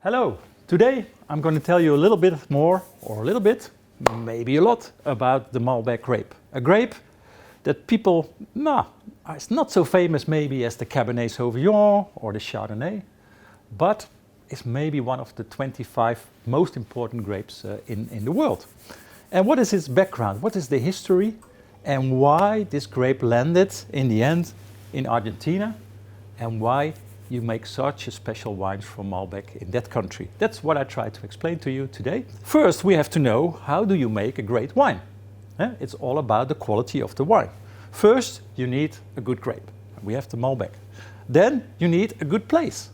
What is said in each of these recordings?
Hello, today I'm going to tell you a little bit more, or a little bit, maybe a lot, about the Malbec grape. A grape that people, it's not so famous maybe as the Cabernet Sauvignon or the Chardonnay, but it's maybe one of the 25 most important grapes in the world. And what is its background? What is the history? And why this grape landed in the end in Argentina? And why you make such a special wine from Malbec in that country. That's what I try to explain to you today. First, we have to know, how do you make a great wine? It's all about the quality of the wine. First, you need a good grape. We have the Malbec. Then you need a good place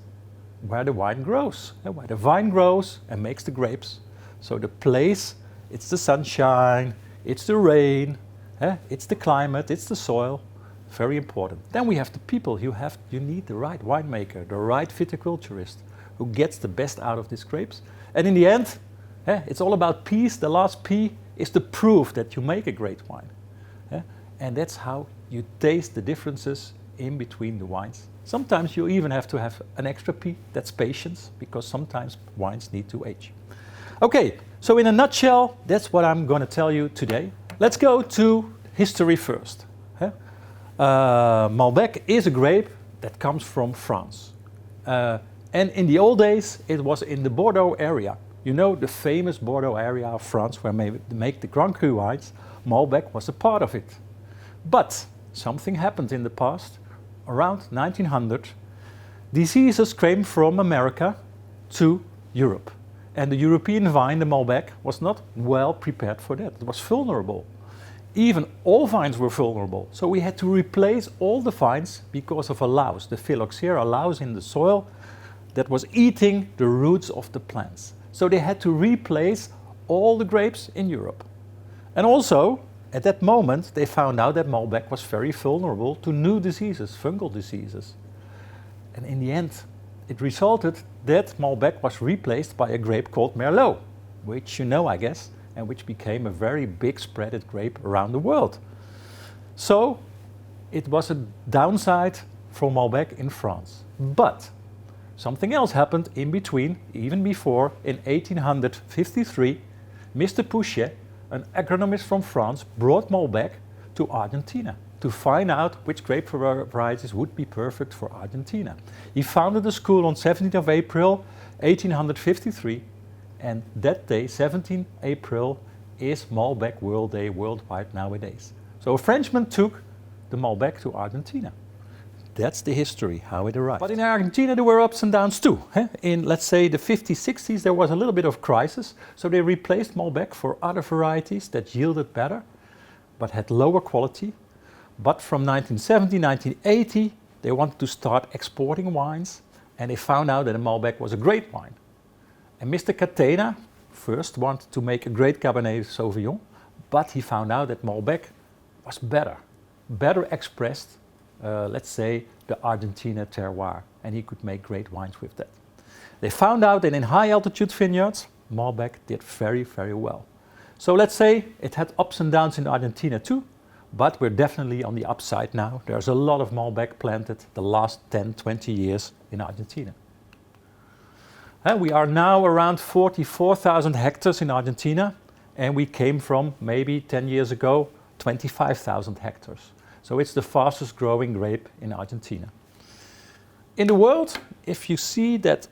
where the wine grows, where the vine grows and makes the grapes. So the place, it's the sunshine, it's the rain, it's the climate, it's the soil. Very important. Then we have the people. You need the right winemaker, the right viticulturist who gets the best out of these grapes. And in the end, it's all about peace. The last P is the proof that you make a great wine. And that's how you taste the differences in between the wines. Sometimes you even have to have an extra P, that's patience, because sometimes wines need to age. Okay, so in a nutshell, that's what I'm going to tell you today. Let's go to history first. Malbec is a grape that comes from France. And in the old days, it was in the Bordeaux area. You know, the famous Bordeaux area of France where they make the Grand Cru wines. Malbec was a part of it. But something happened in the past. Around 1900, diseases came from America to Europe. And the European vine, the Malbec, was not well prepared for that. It was vulnerable. Even all vines were vulnerable, so we had to replace all the vines because of a louse, the phylloxera louse in the soil that was eating the roots of the plants. So they had to replace all the grapes in Europe. And also, at that moment, they found out that Malbec was very vulnerable to new diseases, fungal diseases. And in the end, it resulted that Malbec was replaced by a grape called Merlot, which you know, I guess, and which became a very big spreaded grape around the world. So it was a downside for Malbec in France. But something else happened in between, even before. In 1853, Mr. Pouchet, an agronomist from France, brought Malbec to Argentina to find out which grape varieties would be perfect for Argentina. He founded a school on 17th of April, 1853, and that day, 17 April, is Malbec World Day worldwide nowadays. So a Frenchman took the Malbec to Argentina. That's the history, how it arrived. But in Argentina there were ups and downs too. In, let's say, the 50s, 60s, there was a little bit of crisis. So they replaced Malbec for other varieties that yielded better, but had lower quality. But from 1970, 1980, they wanted to start exporting wines, and they found out that a Malbec was a great wine. And Mr. Catena first wanted to make a great Cabernet Sauvignon, but he found out that Malbec was better expressed, let's say, the Argentina terroir, and he could make great wines with that. They found out that in high altitude vineyards, Malbec did very, very well. So let's say it had ups and downs in Argentina too, but we're definitely on the upside now. There's a lot of Malbec planted the last 10, 20 years in Argentina. We are now around 44,000 hectares in Argentina, and we came from maybe 10 years ago 25,000 hectares. So it's the fastest growing grape in Argentina. In the world, if you see that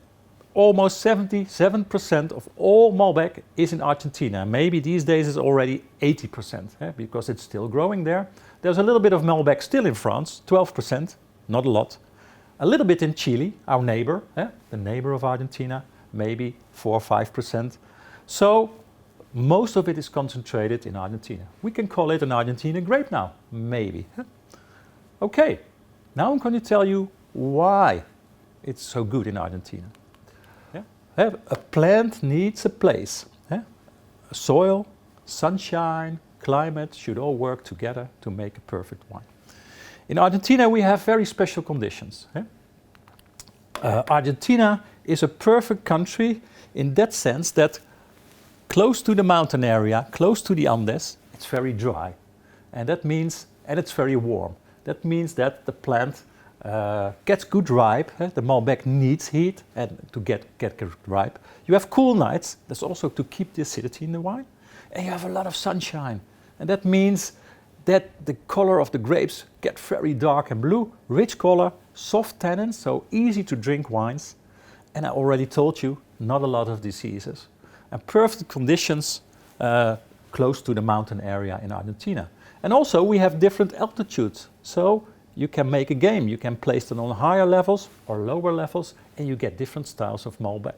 almost 77% of all Malbec is in Argentina, maybe these days it's already 80%, because it's still growing there. There's a little bit of Malbec still in France, 12%, not a lot. A little bit in Chile, our neighbor, the neighbor of Argentina, maybe 4 or 5%. So most of it is concentrated in Argentina. We can call it an Argentina grape now, maybe. Okay, now I'm going to tell you why it's so good in Argentina. A plant needs a place. A soil, sunshine, climate should all work together to make a perfect wine. In Argentina, we have very special conditions. Argentina is a perfect country in that sense that close to the mountain area, close to the Andes, it's very dry. And that means, and it's very warm. That means that the plant gets good ripe. The Malbec needs heat and to get good ripe. You have cool nights. That's also to keep the acidity in the wine. And you have a lot of sunshine. And that means that the color of the grapes get very dark and blue, rich color, soft tannins, so easy to drink wines. And I already told you, not a lot of diseases. And perfect conditions close to the mountain area in Argentina. And also we have different altitudes. So you can make a game. You can place them on higher levels or lower levels and you get different styles of Malbec.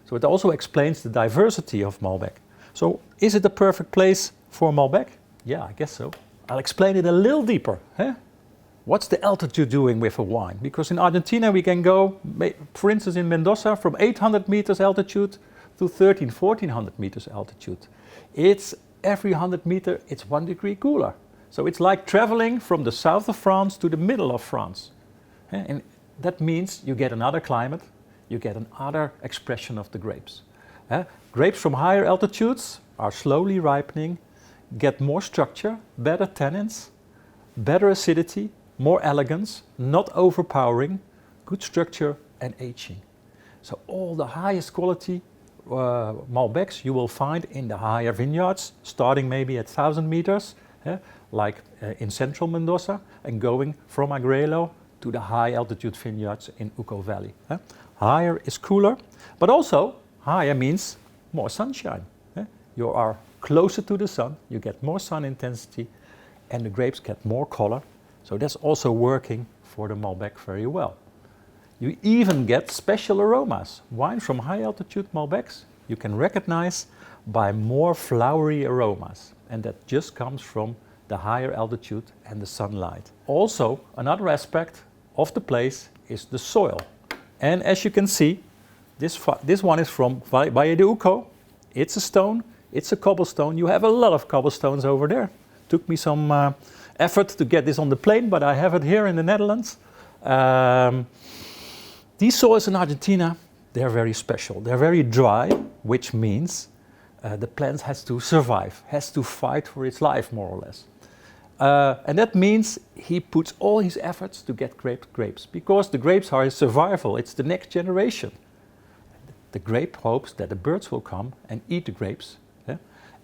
So it also explains the diversity of Malbec. So is it a perfect place for Malbec? Yeah, I guess so. I'll explain it a little deeper. What's the altitude doing with a wine? Because in Argentina we can go, for instance in Mendoza, from 800 meters altitude to 1400 meters altitude. It's every 100 meters, it's 1 degree cooler. So it's like traveling from the south of France to the middle of France. And that means you get another climate, you get another expression of the grapes. Grapes from higher altitudes are slowly ripening, get more structure, better tannins, better acidity, more elegance, not overpowering, good structure and aging. So all the highest quality Malbecs you will find in the higher vineyards, starting maybe at 1,000 meters, like in central Mendoza, and going from Agrelo to the high altitude vineyards in Uco Valley. Higher is cooler, but also higher means more sunshine. You are closer to the sun, you get more sun intensity, and the grapes get more color. So that's also working for the Malbec very well. You even get special aromas. Wine from high altitude Malbecs you can recognize by more flowery aromas. And that just comes from the higher altitude and the sunlight. Also, another aspect of the place is the soil. And as you can see, this one is from Valle de Uco. It's a stone, it's a cobblestone. You have a lot of cobblestones over there. Took me some effort to get this on the plane, but I have it here in the Netherlands. These soils in Argentina, they're very special. They're very dry, which means the plant has to survive, has to fight for its life, more or less. And that means he puts all his efforts to get grapes, because the grapes are his survival. It's the next generation. The grape hopes that the birds will come and eat the grapes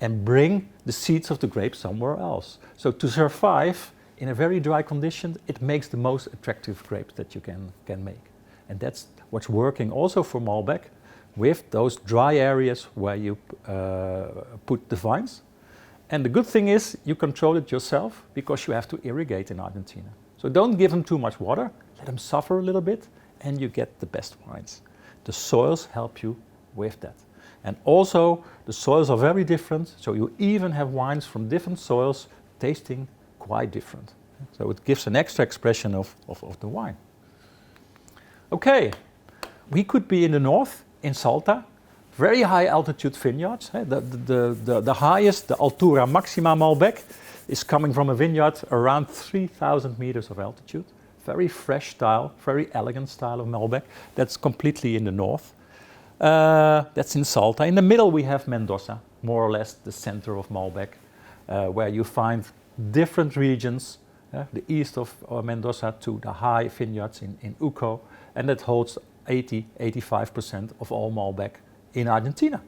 and bring the seeds of the grapes somewhere else. So to survive in a very dry condition, it makes the most attractive grapes that you can make. And that's what's working also for Malbec, with those dry areas where you put the vines. And the good thing is you control it yourself, because you have to irrigate in Argentina. So don't give them too much water, let them suffer a little bit, and you get the best wines. The soils help you with that. And also the soils are very different, so you even have wines from different soils tasting quite different. So it gives an extra expression of the wine. Okay, we could be in the north, in Salta, very high altitude vineyards. The highest, the Altura Maxima Malbec, is coming from a vineyard around 3,000 meters of altitude. Very fresh style, very elegant style of Malbec. That's completely in the north. That's in Salta. In the middle we have Mendoza, more or less the center of Malbec, where you find different regions, the east of Mendoza to the high vineyards in Uco, and that holds 80-85% of all Malbec in Argentina.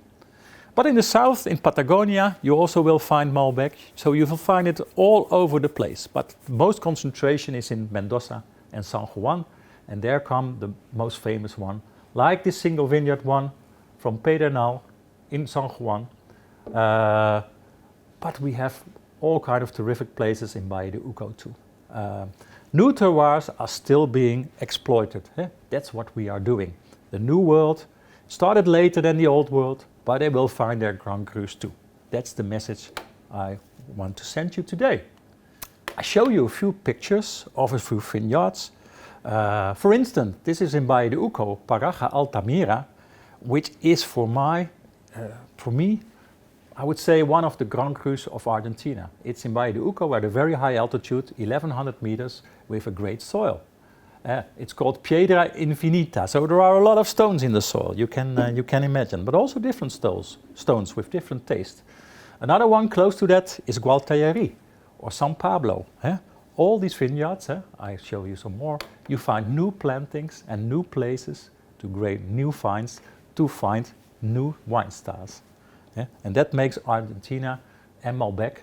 But in the south, in Patagonia, you also will find Malbec, so you will find it all over the place. But most concentration is in Mendoza and San Juan, and there come the most famous one, like this single vineyard one from Pedernal in San Juan. But we have all kind of terrific places in Valle de Uco too. New terroirs are still being exploited. That's what we are doing. The new world started later than the old world, but they will find their Grand Crus too. That's the message I want to send you today. I show you a few pictures of a few vineyards. For instance, this is in Valle de Uco, Paraja Altamira, which is for me, I would say one of the Grand Crus of Argentina. It's in Valle de Uco, at a very high altitude, 1,100 meters, with a great soil. It's called Piedra Infinita, so there are a lot of stones in the soil, you can imagine, but also different stones with different taste. Another one close to that is Gualtayari or San Pablo. all these vineyards, I show you some more, you find new plantings and new places to grow new vines to find new wine styles. Yeah? And that makes Argentina and Malbec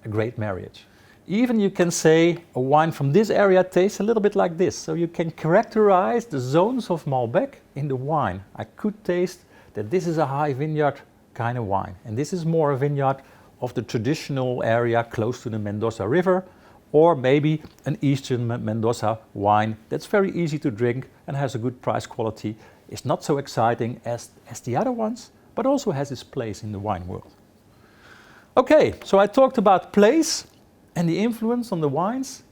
a great marriage. Even you can say a wine from this area tastes a little bit like this. So you can characterize the zones of Malbec in the wine. I could taste that this is a high vineyard kind of wine. And this is more a vineyard of the traditional area close to the Mendoza River, or maybe an Eastern Mendoza wine that's very easy to drink and has a good price quality. It's not so exciting as the other ones, but also has its place in the wine world. Okay, so I talked about place and the influence on the wines,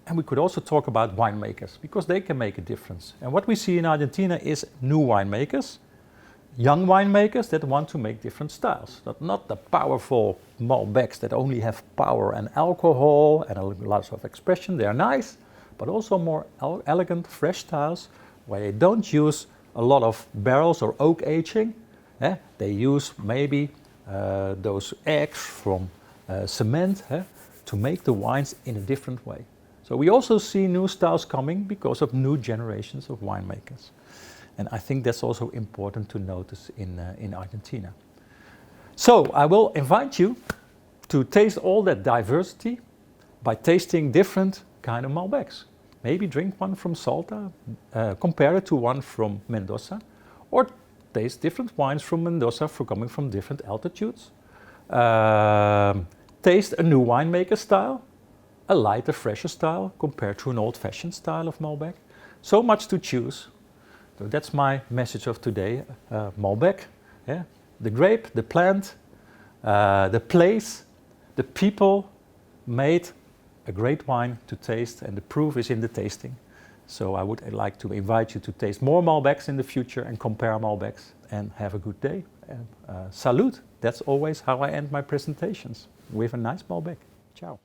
and we could also talk about winemakers, because they can make a difference. And what we see in Argentina is new winemakers, young winemakers that want to make different styles. Not the powerful Malbecs that only have power and alcohol and a lot of expression. They are nice, but also more elegant, fresh styles where they don't use a lot of barrels or oak aging. They use maybe those eggs from cement to make the wines in a different way. So we also see new styles coming because of new generations of winemakers. And I think that's also important to notice in Argentina. So I will invite you to taste all that diversity by tasting different kind of Malbecs. Maybe drink one from Salta, compare it to one from Mendoza, or taste different wines from Mendoza for coming from different altitudes. Taste a new winemaker style, a lighter, fresher style compared to an old-fashioned style of Malbec. So much to choose. So that's my message of today. Malbec, the grape, the plant, the place, the people made a great wine to taste, and the proof is in the tasting. So I would like to invite you to taste more Malbecs in the future and compare Malbecs, and have a good day. And salud. That's always how I end my presentations, with a nice Malbec. Ciao.